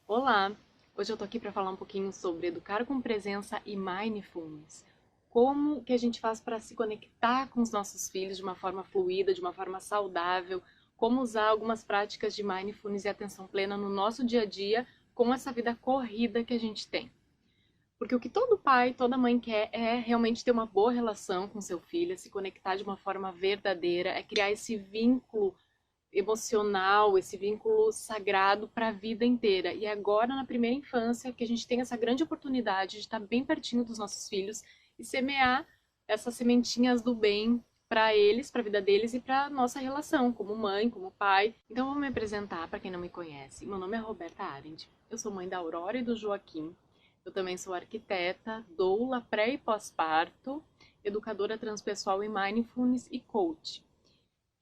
Olá! Hoje eu tô aqui para falar um pouquinho sobre educar com presença e mindfulness. Como que a gente faz para se conectar com os nossos filhos de uma forma fluida, de uma forma saudável, como usar algumas práticas de mindfulness e atenção plena no nosso dia a dia com essa vida corrida que a gente tem. Porque o que todo pai, toda mãe quer é realmente ter uma boa relação com seu filho, é se conectar de uma forma verdadeira, é criar esse vínculo emocional, esse vínculo sagrado para a vida inteira. E agora, na primeira infância, que a gente tem essa grande oportunidade de estar bem pertinho dos nossos filhos e semear essas sementinhas do bem para eles, para a vida deles e para nossa relação como mãe, como pai. Então, eu vou me apresentar para quem não me conhece. Meu nome é Roberta Arendt. Eu sou mãe da Aurora e do Joaquim. Eu também sou arquiteta, doula pré e pós-parto, educadora transpessoal em mindfulness e coach.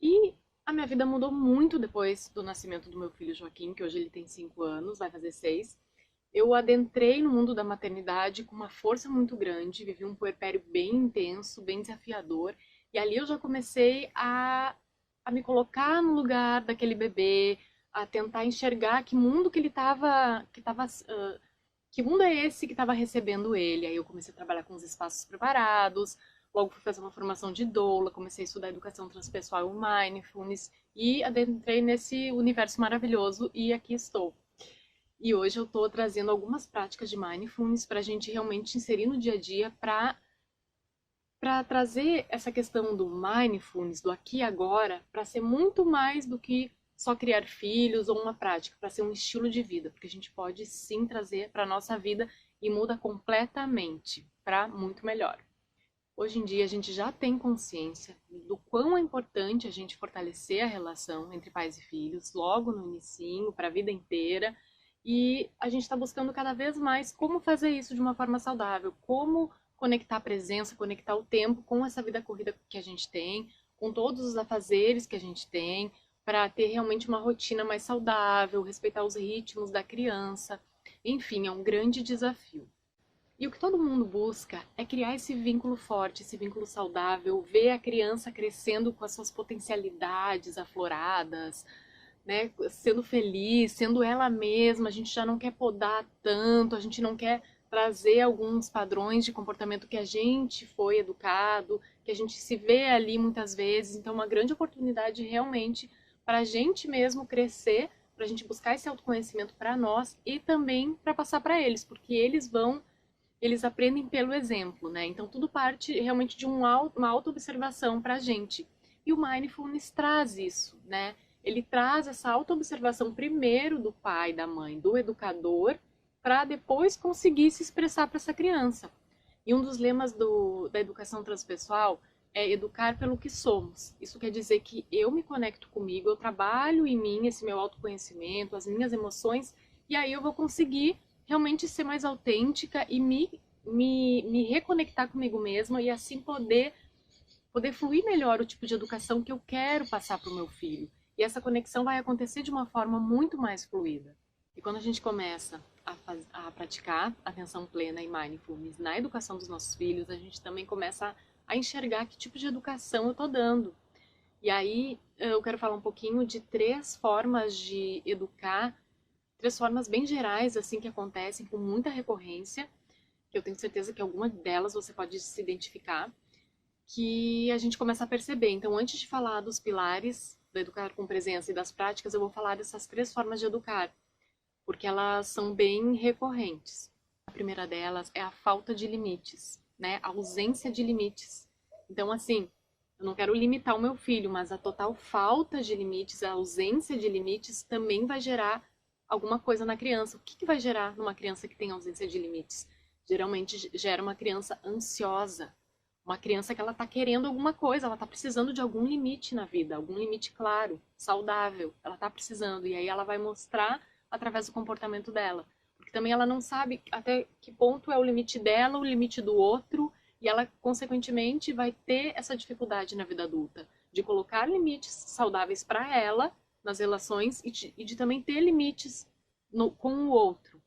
E a minha vida mudou muito depois do nascimento do meu filho Joaquim, que hoje ele tem 5 anos, vai fazer 6. Eu adentrei no mundo da maternidade com uma força muito grande, vivi um puerpério bem intenso, bem desafiador, e ali eu já comecei a me colocar no lugar daquele bebê, a tentar enxergar que mundo que ele estava, que mundo é esse que estava recebendo ele? Aí eu comecei a trabalhar com os espaços preparados, logo fui fazer uma formação de doula, comecei a estudar educação transpessoal e mindfulness e adentrei nesse universo maravilhoso e aqui estou. E hoje eu estou trazendo algumas práticas de mindfulness para a gente realmente inserir no dia a dia para trazer essa questão do mindfulness, do aqui e agora, para ser muito mais do que só criar filhos ou uma prática, para ser um estilo de vida, porque a gente pode sim trazer para a nossa vida e muda completamente para muito melhor. Hoje em dia a gente já tem consciência do quão é importante a gente fortalecer a relação entre pais e filhos, logo no inicinho, para a vida inteira, e a gente está buscando cada vez mais como fazer isso de uma forma saudável, como conectar a presença, conectar o tempo com essa vida corrida que a gente tem, com todos os afazeres que a gente tem, para ter realmente uma rotina mais saudável, respeitar os ritmos da criança. Enfim, é um grande desafio. E o que todo mundo busca é criar esse vínculo forte, esse vínculo saudável, ver a criança crescendo com as suas potencialidades afloradas, né, sendo feliz, sendo ela mesma. A gente já não quer podar tanto, a gente não quer trazer alguns padrões de comportamento que a gente foi educado, que a gente se vê ali muitas vezes. Então, é uma grande oportunidade realmente para a gente mesmo crescer, para a gente buscar esse autoconhecimento para nós e também para passar para eles, porque eles aprendem pelo exemplo, né? Então tudo parte realmente de uma auto-observação para a gente. E o mindfulness traz isso, né? Ele traz essa auto-observação primeiro do pai, da mãe, do educador, para depois conseguir se expressar para essa criança. E um dos lemas da educação transpessoal é educar pelo que somos. Isso quer dizer que eu me conecto comigo, eu trabalho em mim esse meu autoconhecimento, as minhas emoções, e aí eu vou conseguir realmente ser mais autêntica e me reconectar comigo mesma e assim poder fluir melhor o tipo de educação que eu quero passar para o meu filho. E essa conexão vai acontecer de uma forma muito mais fluida. E quando a gente começa a praticar atenção plena e mindfulness na educação dos nossos filhos, a gente também começa a enxergar que tipo de educação eu estou dando. E aí eu quero falar um pouquinho de 3 formas de educar, 3 formas bem gerais assim que acontecem com muita recorrência, que eu tenho certeza que alguma delas você pode se identificar, que a gente começa a perceber. Então, antes de falar dos pilares do educar com presença e das práticas, eu vou falar dessas 3 formas de educar, porque elas são bem recorrentes. A primeira delas é a falta de limites, né? A ausência de limites. Então, assim, eu não quero limitar o meu filho, mas a total falta de limites, a ausência de limites também vai gerar alguma coisa na criança. O que vai gerar numa criança que tem ausência de limites? Geralmente gera uma criança ansiosa, uma criança que ela está querendo alguma coisa, ela está precisando de algum limite na vida, algum limite claro, saudável, ela está precisando. E aí ela vai mostrar através do comportamento dela. Porque também ela não sabe até que ponto é o limite dela, o limite do outro, e ela, consequentemente, vai ter essa dificuldade na vida adulta de colocar limites saudáveis para ela nas relações e de também ter limites com o outro.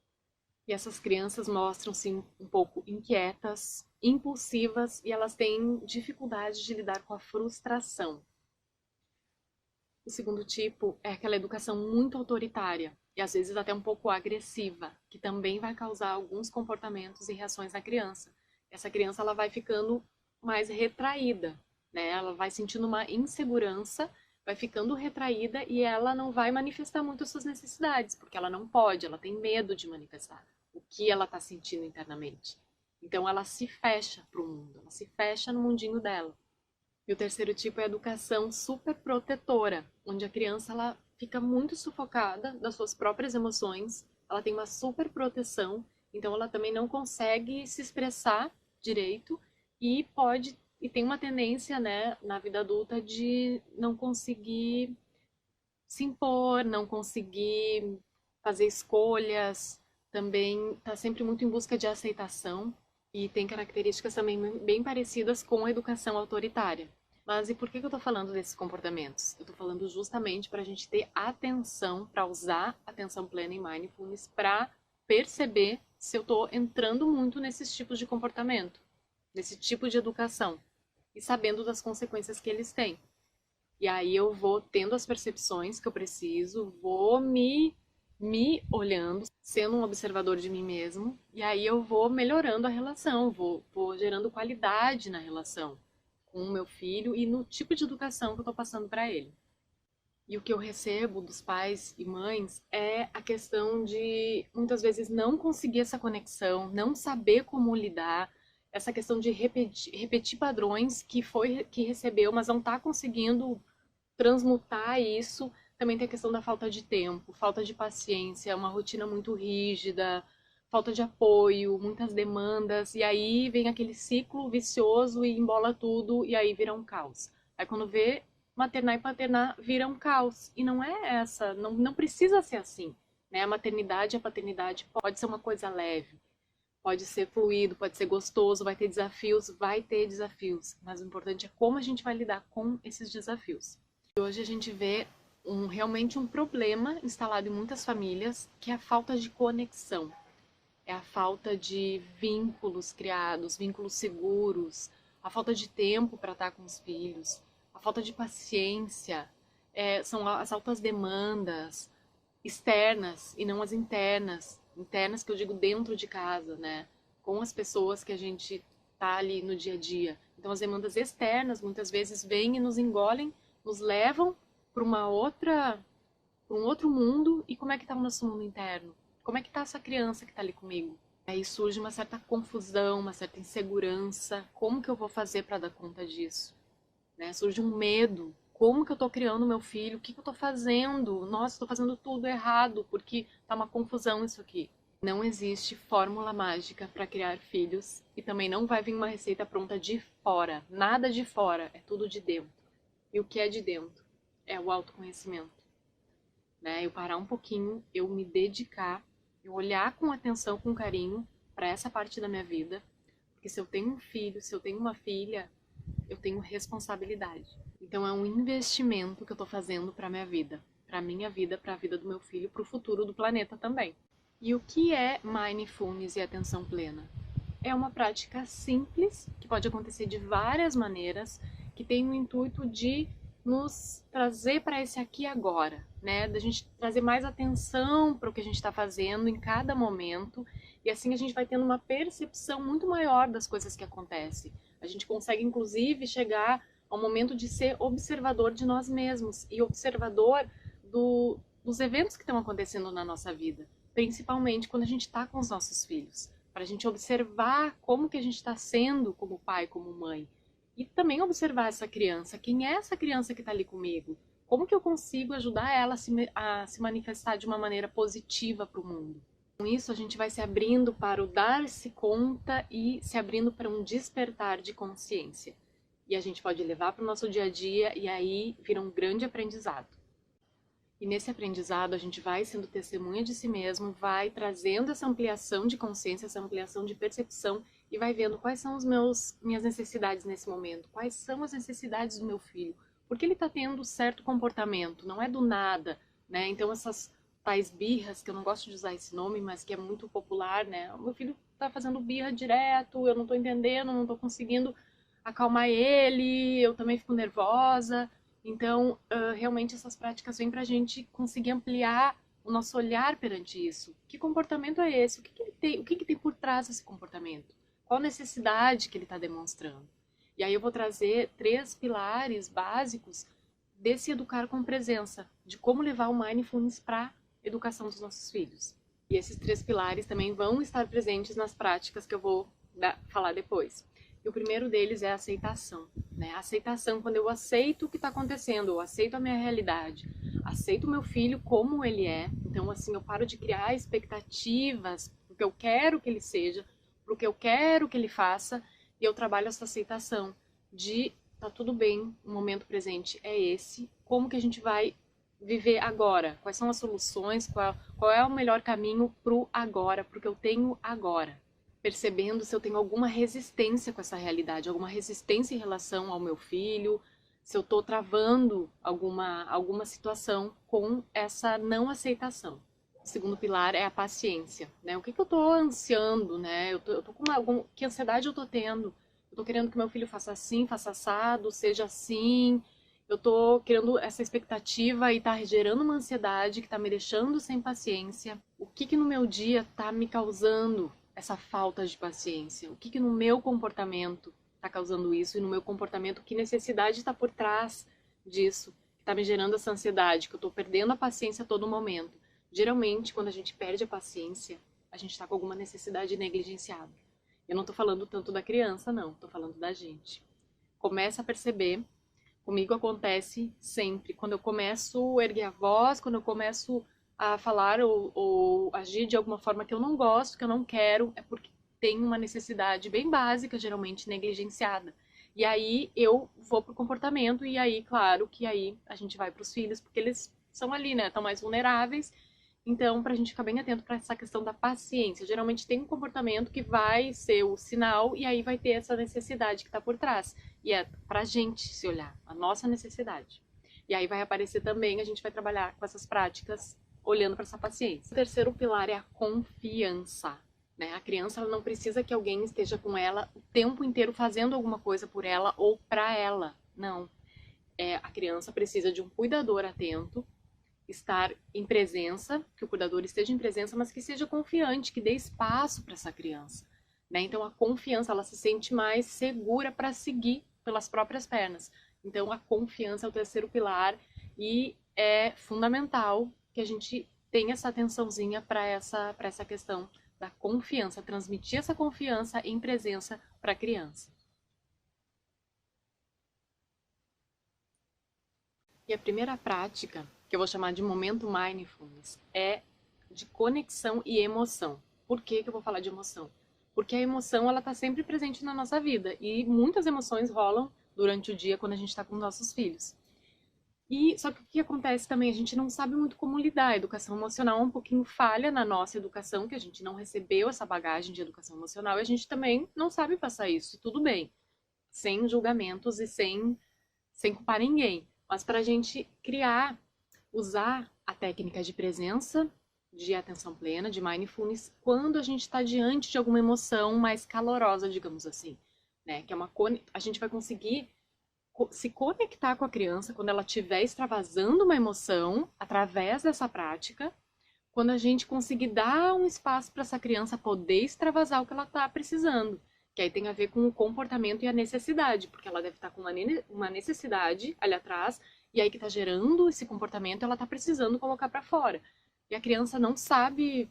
E essas crianças mostram-se um pouco inquietas, impulsivas e elas têm dificuldade de lidar com a frustração. O segundo tipo é aquela educação muito autoritária. e às vezes até um pouco agressiva, que também vai causar alguns comportamentos e reações na criança. Essa criança ela vai ficando mais retraída, né? Ela vai sentindo uma insegurança, vai ficando retraída e ela não vai manifestar muito suas necessidades, porque ela não pode, ela tem medo de manifestar o que ela está sentindo internamente. Então ela se fecha para o mundo, ela se fecha no mundinho dela. E o terceiro tipo é a educação super protetora, onde a criança ela fica muito sufocada das suas próprias emoções, ela tem uma super proteção, então ela também não consegue se expressar direito e tem uma tendência, né, na vida adulta de não conseguir se impor, não conseguir fazer escolhas, também está sempre muito em busca de aceitação e tem características também bem parecidas com a educação autoritária. Mas e por que eu estou falando desses comportamentos? Eu estou falando justamente para a gente ter atenção, para usar atenção plena em mindfulness, para perceber se eu estou entrando muito nesses tipos de comportamento, nesse tipo de educação, e sabendo das consequências que eles têm. E aí eu vou tendo as percepções que eu preciso, vou me olhando, sendo um observador de mim mesmo, e aí eu vou melhorando a relação, vou gerando qualidade na relação com o meu filho e no tipo de educação que eu estou passando para ele. E o que eu recebo dos pais e mães é a questão de muitas vezes não conseguir essa conexão, não saber como lidar, essa questão de repetir padrões que recebeu, mas não está conseguindo transmutar isso. Também tem a questão da falta de tempo, falta de paciência, uma rotina muito rígida, falta de apoio, muitas demandas, e aí vem aquele ciclo vicioso e embola tudo, e aí vira um caos. Aí quando vê, maternar e paternar vira um caos. E não é essa, não precisa ser assim. Né? A maternidade e a paternidade pode ser uma coisa leve, pode ser fluido, pode ser gostoso, vai ter desafios, mas o importante é como a gente vai lidar com esses desafios. E hoje a gente vê realmente um problema instalado em muitas famílias, que é a falta de conexão. É a falta de vínculos criados, vínculos seguros, a falta de tempo para estar com os filhos, a falta de paciência, são as altas demandas externas e não as internas. Internas que eu digo dentro de casa, né? Com as pessoas que a gente tá ali no dia a dia. Então as demandas externas muitas vezes vêm e nos engolem, nos levam para para um outro mundo. E como é que está o nosso mundo interno? Como é que está essa criança que está ali comigo? Aí surge uma certa confusão, uma certa insegurança. Como que eu vou fazer para dar conta disso? Né? Surge um medo. Como que eu estou criando meu filho? O que que eu estou fazendo? Nossa, estou fazendo tudo errado, porque tá uma confusão isso aqui. Não existe fórmula mágica para criar filhos e também não vai vir uma receita pronta de fora. Nada de fora, é tudo de dentro. E o que é de dentro? É o autoconhecimento. Né? Eu parar um pouquinho, eu me dedicar, eu olhar com atenção, com carinho para essa parte da minha vida. Porque se eu tenho um filho, se eu tenho uma filha, eu tenho responsabilidade. Então é um investimento que eu estou fazendo para minha vida, para minha vida, para a vida do meu filho, para o futuro do planeta também. E o que é mindfulness e atenção plena? É uma prática simples, que pode acontecer de várias maneiras, que tem o intuito de nos trazer para esse aqui e agora, né? Da gente trazer mais atenção para o que a gente está fazendo em cada momento, e assim a gente vai tendo uma percepção muito maior das coisas que acontecem. A gente consegue, inclusive, chegar ao momento de ser observador de nós mesmos e observador dos eventos que estão acontecendo na nossa vida, principalmente quando a gente está com os nossos filhos, para a gente observar como que a gente está sendo como pai, como mãe, e também observar essa criança, quem é essa criança que está ali comigo, como que eu consigo ajudar ela a se manifestar de uma maneira positiva para o mundo. Com isso, a gente vai se abrindo para o dar-se conta e se abrindo para um despertar de consciência. E a gente pode levar para o nosso dia a dia e aí vira um grande aprendizado. E nesse aprendizado, a gente vai sendo testemunha de si mesmo, vai trazendo essa ampliação de consciência, essa ampliação de percepção e vai vendo quais são minhas necessidades nesse momento, quais são as necessidades do meu filho, porque ele está tendo certo comportamento, não é do nada, né? Então essas tais birras, que eu não gosto de usar esse nome, mas que é muito popular, né? O meu filho está fazendo birra direto, eu não estou entendendo, não estou conseguindo acalmar ele, eu também fico nervosa. Então, realmente essas práticas vêm para a gente conseguir ampliar o nosso olhar perante isso. Que comportamento é esse? O que ele tem? O que tem por trás desse comportamento? Qual necessidade que ele está demonstrando? E aí eu vou trazer 3 pilares básicos desse educar com presença, de como levar o Mindfulness para a educação dos nossos filhos. E esses 3 pilares também vão estar presentes nas práticas que eu vou falar depois. E o primeiro deles é a aceitação, né? A aceitação, quando eu aceito o que está acontecendo, eu aceito a minha realidade, aceito o meu filho como ele é. Então, assim, eu paro de criar expectativas pro que eu quero que ele seja, pro que eu quero que ele faça, e eu trabalho essa aceitação de tá tudo bem, o momento presente é esse, como que a gente vai viver agora? Quais são as soluções? Qual é o melhor caminho pro agora, pro que eu tenho agora? Percebendo se eu tenho alguma resistência com essa realidade, alguma resistência em relação ao meu filho, se eu estou travando alguma situação com essa não aceitação. O segundo pilar é a paciência, né? O que eu estou ansiando, né? Eu tô com que ansiedade eu estou tendo? Eu estou querendo que meu filho faça assim, faça assado, seja assim. Eu estou criando essa expectativa e está gerando uma ansiedade que está me deixando sem paciência. O que no meu dia está me causando essa falta de paciência? O que no meu comportamento está causando isso? E no meu comportamento, que necessidade está por trás disso? Que está me gerando essa ansiedade, que eu estou perdendo a paciência a todo momento. Geralmente, quando a gente perde a paciência, a gente está com alguma necessidade negligenciada. Eu não estou falando tanto da criança, não. Estou falando da gente. Começa a perceber. Comigo acontece sempre. Quando eu começo a erguer a voz, quando eu começo a falar ou agir de alguma forma que eu não gosto, que eu não quero, é porque tem uma necessidade bem básica, geralmente negligenciada. E aí eu vou pro comportamento, e aí, claro, que aí a gente vai pros filhos, porque eles são ali, né? Estão mais vulneráveis. Então, para a gente ficar bem atento para essa questão da paciência. Geralmente tem um comportamento que vai ser o sinal, e aí vai ter essa necessidade que está por trás. E é para a gente se olhar, a nossa necessidade. E aí vai aparecer também, a gente vai trabalhar com essas práticas olhando para essa paciência. O terceiro pilar é a confiança, né? A criança, ela não precisa que alguém esteja com ela o tempo inteiro fazendo alguma coisa por ela ou para ela. Não. A criança precisa de um cuidador atento, estar em presença, que o cuidador esteja em presença, mas que seja confiante, que dê espaço para essa criança, né? Então a confiança, ela se sente mais segura para seguir pelas próprias pernas. Então a confiança é o terceiro pilar, e é fundamental que a gente tenha essa atençãozinha para essa questão da confiança, transmitir essa confiança em presença para a criança. E a primeira prática, que eu vou chamar de momento mindfulness, é de conexão e emoção. Por que eu vou falar de emoção? Porque a emoção, ela está sempre presente na nossa vida, e muitas emoções rolam durante o dia quando a gente está com nossos filhos. E só que o que acontece também, a gente não sabe muito como lidar. A educação emocional é um pouquinho falha na nossa educação, que a gente não recebeu essa bagagem de educação emocional, e a gente também não sabe passar isso, e tudo bem, sem julgamentos e sem culpar ninguém. Mas para a gente usar a técnica de presença, de atenção plena, de mindfulness, quando a gente está diante de alguma emoção mais calorosa, digamos assim, né? Que é a gente vai conseguir se conectar com a criança quando ela estiver extravasando uma emoção através dessa prática, quando a gente conseguir dar um espaço para essa criança poder extravasar o que ela está precisando. Que aí tem a ver com o comportamento e a necessidade, porque ela deve estar com uma necessidade ali atrás, e aí que está gerando esse comportamento, ela está precisando colocar para fora. E a criança não sabe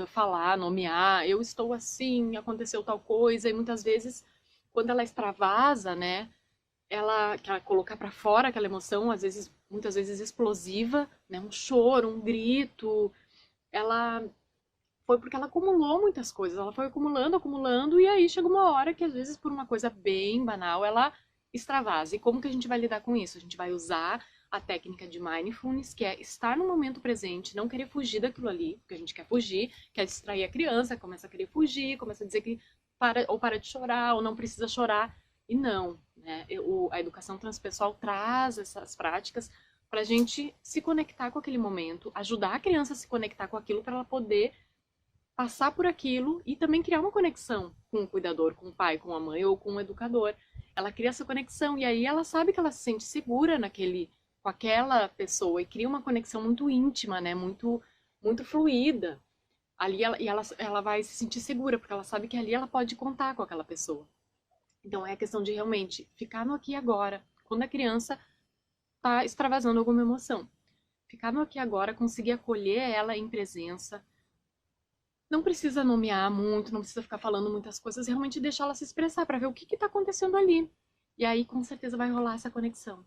falar, nomear, eu estou assim, aconteceu tal coisa, e muitas vezes, quando ela extravasa, né, ela quer colocar para fora aquela emoção, às vezes, muitas vezes explosiva, né, um choro, um grito, ela foi porque ela acumulou muitas coisas, ela foi acumulando, acumulando, e aí chega uma hora que às vezes por uma coisa bem banal ela extravasa. E como que a gente vai lidar com isso? A gente vai usar a técnica de mindfulness, que é estar no momento presente, não querer fugir daquilo ali, porque a gente quer fugir, quer distrair a criança, começa a querer fugir, começa a dizer que para de chorar, ou não precisa chorar, e não, né? A educação transpessoal traz essas práticas para a gente se conectar com aquele momento, ajudar a criança a se conectar com aquilo para ela poder passar por aquilo e também criar uma conexão com o cuidador, com o pai, com a mãe ou com o educador. Ela cria essa conexão, e aí ela sabe que ela se sente segura com aquela pessoa, e cria uma conexão muito íntima, né? Muito muito fluida. Ali ela vai se sentir segura, porque ela sabe que ali ela pode contar com aquela pessoa. Então é questão de realmente ficar no aqui e agora. Quando a criança está extravasando alguma emoção. Ficar no aqui e agora, conseguir acolher ela em presença. Não precisa nomear muito, não precisa ficar falando muitas coisas, realmente deixar ela se expressar para ver o que está acontecendo ali. E aí com certeza vai rolar essa conexão.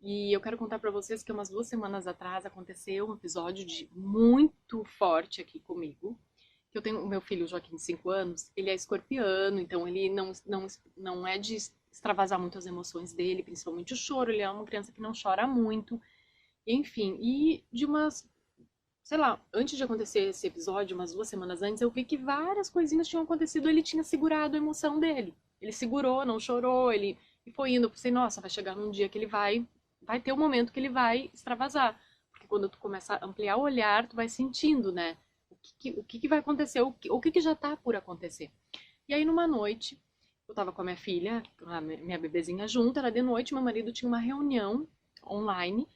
E eu quero contar para vocês que umas 2 semanas atrás aconteceu um episódio de muito forte aqui comigo. Eu tenho o meu filho Joaquim, de 5 anos, ele é escorpiano, então ele não é de extravasar muito as emoções dele, principalmente o choro. Ele é uma criança que não chora muito. Enfim, e de umas, sei lá, antes de acontecer esse episódio, umas 2 semanas antes, eu vi que várias coisinhas tinham acontecido. Ele tinha segurado a emoção dele. Ele segurou, não chorou, ele e foi indo. Eu pensei, nossa, vai chegar num dia que ele vai ter um momento que ele vai extravasar. Porque quando tu começa a ampliar o olhar, tu vai sentindo, né? O que vai acontecer, o que já tá por acontecer. E aí, numa noite, eu tava com a minha filha, a minha bebezinha junto, era de noite, meu marido tinha uma reunião online,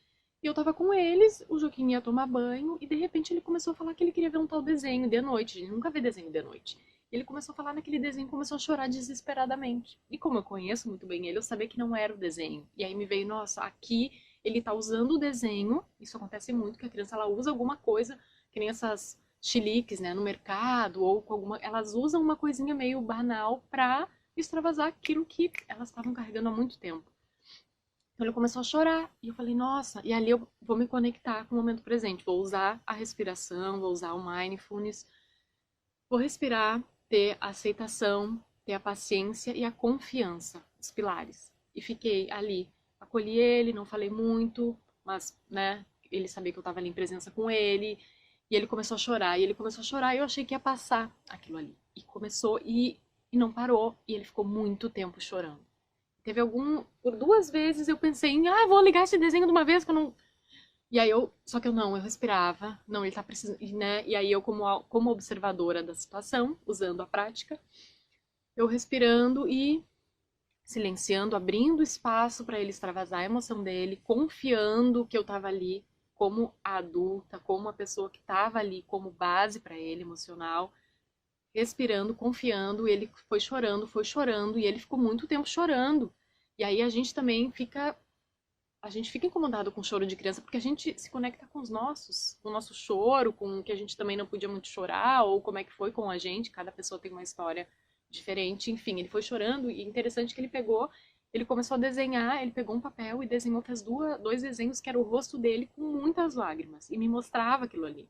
e eu tava com eles, o Joaquim ia tomar banho, e de repente ele começou a falar que ele queria ver um tal desenho de noite. Ele nunca vê desenho de noite. Ele começou a falar naquele desenho e começou a chorar desesperadamente. E como eu conheço muito bem ele, eu sabia que não era o desenho. E aí me veio, nossa, aqui ele tá usando o desenho. Isso acontece muito, que a criança ela usa alguma coisa, que nem essas chiliques, né, no mercado, ou com alguma. Elas usam uma coisinha meio banal pra extravasar aquilo que elas estavam carregando há muito tempo. Então ele começou a chorar. E eu falei, nossa, e ali eu vou me conectar com o momento presente. Vou usar a respiração, vou usar o mindfulness. Vou respirar, ter a aceitação, ter a paciência e a confiança, os pilares. E fiquei ali, acolhi ele, não falei muito, mas, né, ele sabia que eu estava ali em presença com ele. E ele começou a chorar, e ele começou a chorar, e eu achei que ia passar aquilo ali. E começou, e não parou, e ele ficou muito tempo chorando. Por 2 vezes eu pensei em, vou ligar esse desenho de uma vez que eu não. E aí só que eu respirava, não, ele tá precisando, né? E aí eu como observadora da situação, usando a prática, eu respirando e silenciando, abrindo espaço para ele extravasar a emoção dele, confiando que eu tava ali como a adulta, como a pessoa que tava ali como base para ele emocional, respirando, confiando, e ele foi chorando, e ele ficou muito tempo chorando. E aí a gente fica incomodado com o choro de criança porque a gente se conecta com com o nosso choro, com o que a gente também não podia muito chorar, ou como é que foi com a gente, cada pessoa tem uma história diferente, enfim, ele foi chorando, e interessante que ele começou a desenhar, ele pegou um papel e desenhou, fez dois desenhos que era o rosto dele com muitas lágrimas, e me mostrava aquilo ali.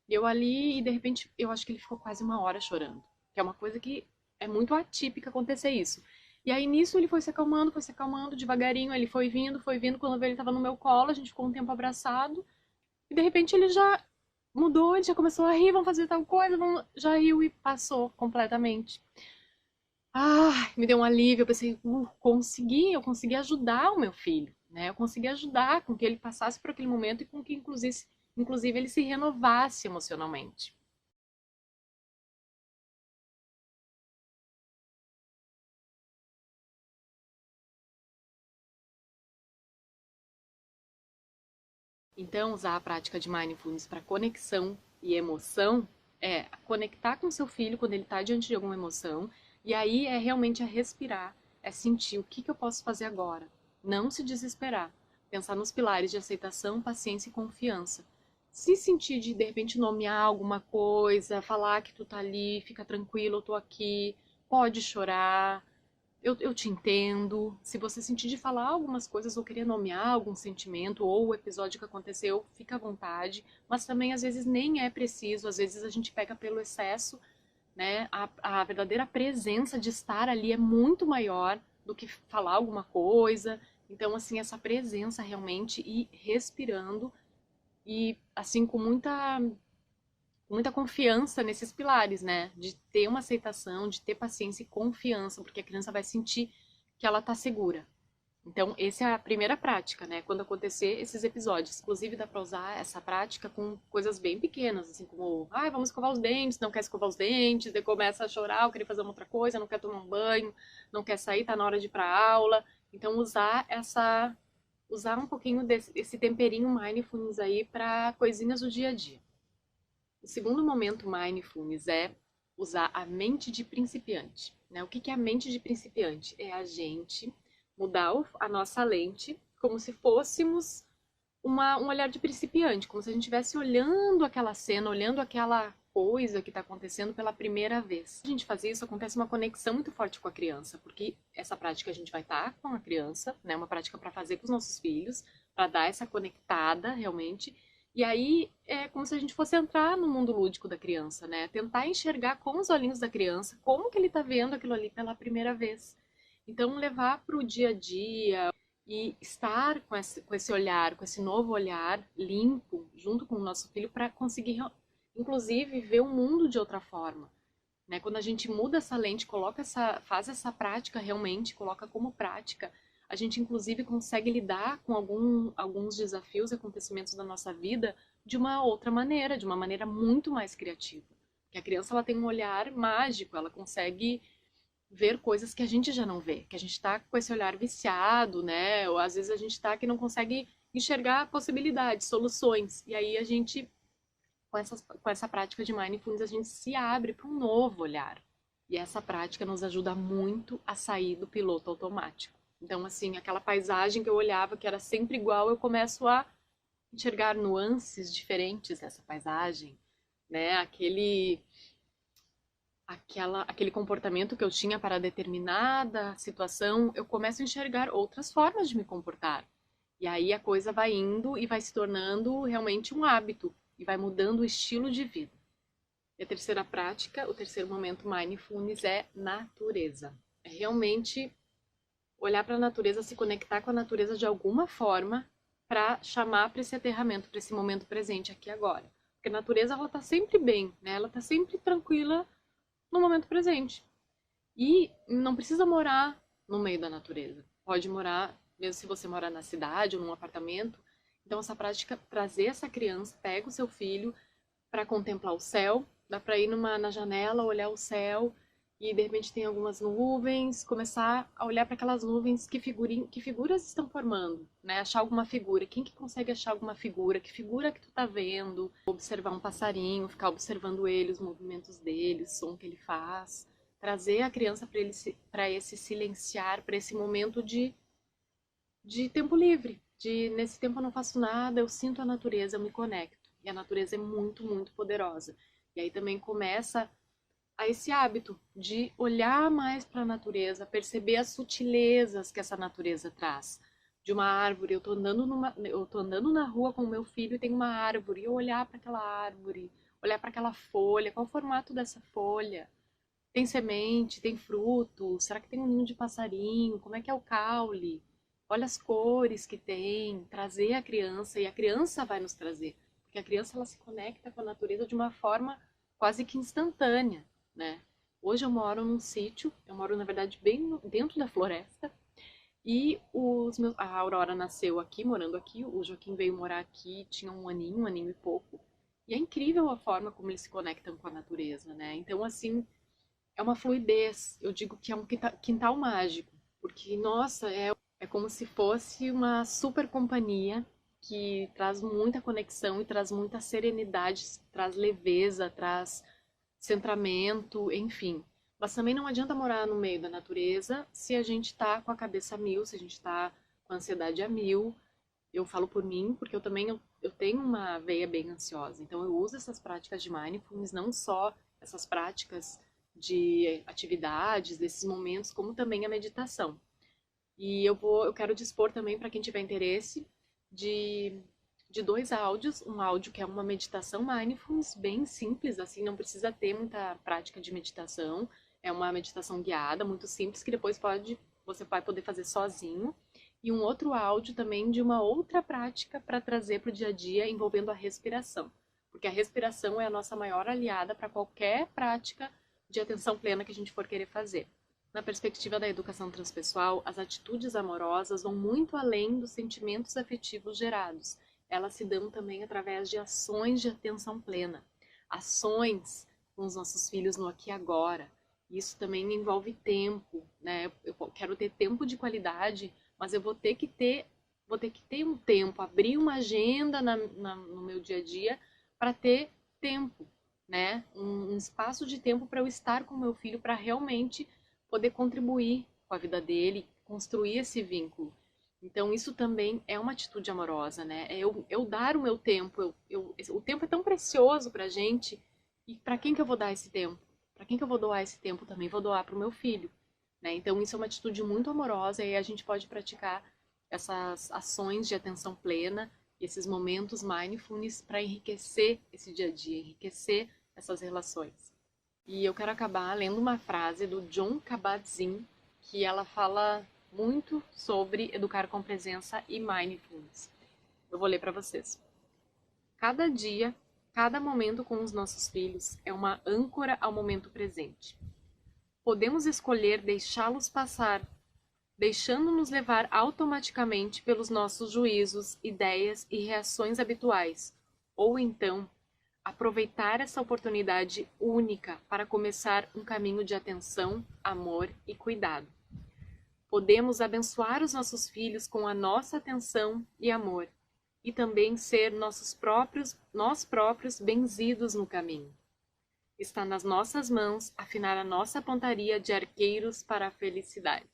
E eu ali, e de repente, eu acho que ele ficou quase 1 hora chorando, que é uma coisa que é muito atípica acontecer isso. E aí nisso ele foi se acalmando devagarinho, ele foi vindo, quando eu vi ele tava no meu colo, a gente ficou um tempo abraçado, e de repente ele já mudou, ele já começou a rir, vamos fazer tal coisa, já riu e passou completamente. Me deu um alívio, eu pensei, eu consegui ajudar o meu filho, né? Eu consegui ajudar com que ele passasse por aquele momento e com que inclusive ele se renovasse emocionalmente. Então, usar a prática de mindfulness para conexão e emoção é conectar com seu filho quando ele está diante de alguma emoção, e aí é realmente respirar, é sentir o que eu posso fazer agora. Não se desesperar. Pensar nos pilares de aceitação, paciência e confiança. Se sentir de repente nomear alguma coisa, falar que tu tá ali, fica tranquilo, eu tô aqui, pode chorar, eu te entendo. Se você sentir de falar algumas coisas ou querer nomear algum sentimento ou o episódio que aconteceu, fica à vontade. Mas também às vezes nem é preciso, às vezes a gente pega pelo excesso, né? A verdadeira presença de estar ali é muito maior do que falar alguma coisa. Então, assim, essa presença realmente e respirando e assim com muita confiança nesses pilares, né? De ter uma aceitação, de ter paciência e confiança, porque a criança vai sentir que ela tá segura. Então, essa é a primeira prática, né? Quando acontecer esses episódios. Inclusive, dá pra usar essa prática com coisas bem pequenas, assim como, vamos escovar os dentes, não quer escovar os dentes, daí começa a chorar, ou querer fazer uma outra coisa, não quer tomar um banho, não quer sair, tá na hora de ir pra aula. Então, usar um pouquinho desse temperinho mindfulness aí para coisinhas do dia a dia. O segundo momento mindfulness é usar a mente de principiante, né? O que é a mente de principiante? É a gente mudar a nossa lente como se fôssemos um olhar de principiante, como se a gente estivesse olhando aquela cena, olhando aquela coisa que está acontecendo pela primeira vez. Se a gente faz isso, acontece uma conexão muito forte com a criança, porque essa prática a gente vai estar com a criança, né? Uma prática para fazer com os nossos filhos, para dar essa conectada realmente. E aí é como se a gente fosse entrar no mundo lúdico da criança, né? Tentar enxergar com os olhinhos da criança como que ele está vendo aquilo ali pela primeira vez. Então levar para o dia a dia e estar com esse olhar, com esse novo olhar limpo, junto com o nosso filho, para conseguir, inclusive, ver o mundo de outra forma. Né? Quando a gente muda essa lente, faz essa prática realmente, coloca como prática, a gente inclusive consegue lidar com alguns desafios e acontecimentos da nossa vida de uma outra maneira, de uma maneira muito mais criativa. Porque a criança ela tem um olhar mágico, ela consegue ver coisas que a gente já não vê, que a gente está com esse olhar viciado, né? Ou às vezes a gente está que não consegue enxergar possibilidades, soluções. E aí a gente, com essa prática de mindfulness, a gente se abre para um novo olhar. E essa prática nos ajuda muito a sair do piloto automático. Então, assim, aquela paisagem que eu olhava que era sempre igual, eu começo a enxergar nuances diferentes dessa paisagem, né? Aquele comportamento que eu tinha para determinada situação, eu começo a enxergar outras formas de me comportar. E aí a coisa vai indo e vai se tornando realmente um hábito e vai mudando o estilo de vida. E a terceira prática, o terceiro momento mindfulness é natureza. É realmente olhar para a natureza, se conectar com a natureza de alguma forma para chamar para esse aterramento, para esse momento presente aqui agora. Porque a natureza ela está sempre bem, né? Ela está sempre tranquila no momento presente. E não precisa morar no meio da natureza. Pode morar, mesmo se você morar na cidade ou num apartamento. Então, essa prática, trazer essa criança, pega o seu filho para contemplar o céu, dá para ir na janela, olhar o céu e de repente tem algumas nuvens, começar a olhar para aquelas nuvens, que figuras estão formando, né? Achar alguma figura, quem que consegue achar alguma figura, que figura que tu tá vendo, observar um passarinho, ficar observando ele, os movimentos dele, o som que ele faz, trazer a criança para esse silenciar, para esse momento de tempo livre, de nesse tempo eu não faço nada, eu sinto a natureza, eu me conecto. E a natureza é muito, muito poderosa. E aí também começa a esse hábito de olhar mais para a natureza, perceber as sutilezas que essa natureza traz. De uma árvore, eu tô andando na rua com o meu filho e tem uma árvore, e eu olhar para aquela árvore, olhar para aquela folha, qual o formato dessa folha? Tem semente, tem fruto, será que tem um ninho de passarinho? Como é que é o caule? Olha as cores que tem, trazer a criança e a criança vai nos trazer, porque a criança ela se conecta com a natureza de uma forma quase que instantânea, né? Hoje eu moro num sítio, eu moro na verdade bem dentro da floresta e a Aurora nasceu aqui, morando aqui, o Joaquim veio morar aqui, tinha um aninho e pouco. E é incrível a forma como eles se conectam com a natureza, né? Então, assim, é uma fluidez. Eu digo que é um quintal mágico, porque, nossa, é como se fosse uma super companhia que traz muita conexão e traz muita serenidade, traz leveza, traz centramento, enfim. Mas também não adianta morar no meio da natureza se a gente está com a cabeça a mil, se a gente está com a ansiedade a mil. Eu falo por mim, porque eu tenho uma veia bem ansiosa. Então eu uso essas práticas de mindfulness, não só essas práticas de atividades, desses momentos, como também a meditação. E eu quero dispor também para quem tiver interesse de, de dois áudios, um áudio que é uma meditação mindfulness, bem simples, assim, não precisa ter muita prática de meditação, é uma meditação guiada, muito simples, que depois você vai poder fazer sozinho. E um outro áudio também de uma outra prática para trazer para o dia a dia envolvendo a respiração. Porque a respiração é a nossa maior aliada para qualquer prática de atenção plena que a gente for querer fazer. Na perspectiva da educação transpessoal, as atitudes amorosas vão muito além dos sentimentos afetivos gerados. Elas se dão também através de ações de atenção plena. Ações com os nossos filhos no aqui e agora. Isso também envolve tempo, né? Eu quero ter tempo de qualidade, mas eu vou ter que ter um tempo, abrir uma agenda no meu dia a dia para ter tempo né? Um espaço de tempo para eu estar com meu filho, para realmente poder contribuir com a vida dele, construir esse vínculo. Então, isso também é uma atitude amorosa, né? É eu dar o meu tempo. O tempo é tão precioso pra gente. E para quem que eu vou dar esse tempo? Para quem que eu vou doar esse tempo também? Vou doar para o meu filho, né? Então, isso é uma atitude muito amorosa e a gente pode praticar essas ações de atenção plena, esses momentos mindfulness para enriquecer esse dia a dia, enriquecer essas relações. E eu quero acabar lendo uma frase do Jon Kabat-Zinn, que ela fala muito sobre educar com presença e mindfulness. Eu vou ler para vocês. Cada dia, cada momento com os nossos filhos é uma âncora ao momento presente. Podemos escolher deixá-los passar, deixando-nos levar automaticamente pelos nossos juízos, ideias e reações habituais, ou então aproveitar essa oportunidade única para começar um caminho de atenção, amor e cuidado. Podemos abençoar os nossos filhos com a nossa atenção e amor, e também ser nós próprios benzidos no caminho. Está nas nossas mãos afinar a nossa pontaria de arqueiros para a felicidade.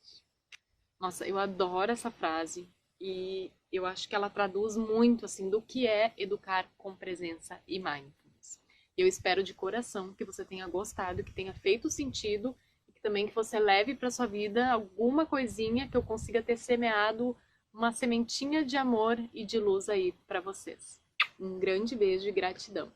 Nossa, eu adoro essa frase e eu acho que ela traduz muito assim do que é educar com presença e mindfulness. Eu espero de coração que você tenha gostado, que tenha feito sentido e que também que você leve para sua vida alguma coisinha que eu consiga ter semeado uma sementinha de amor e de luz aí para vocês. Um grande beijo e gratidão.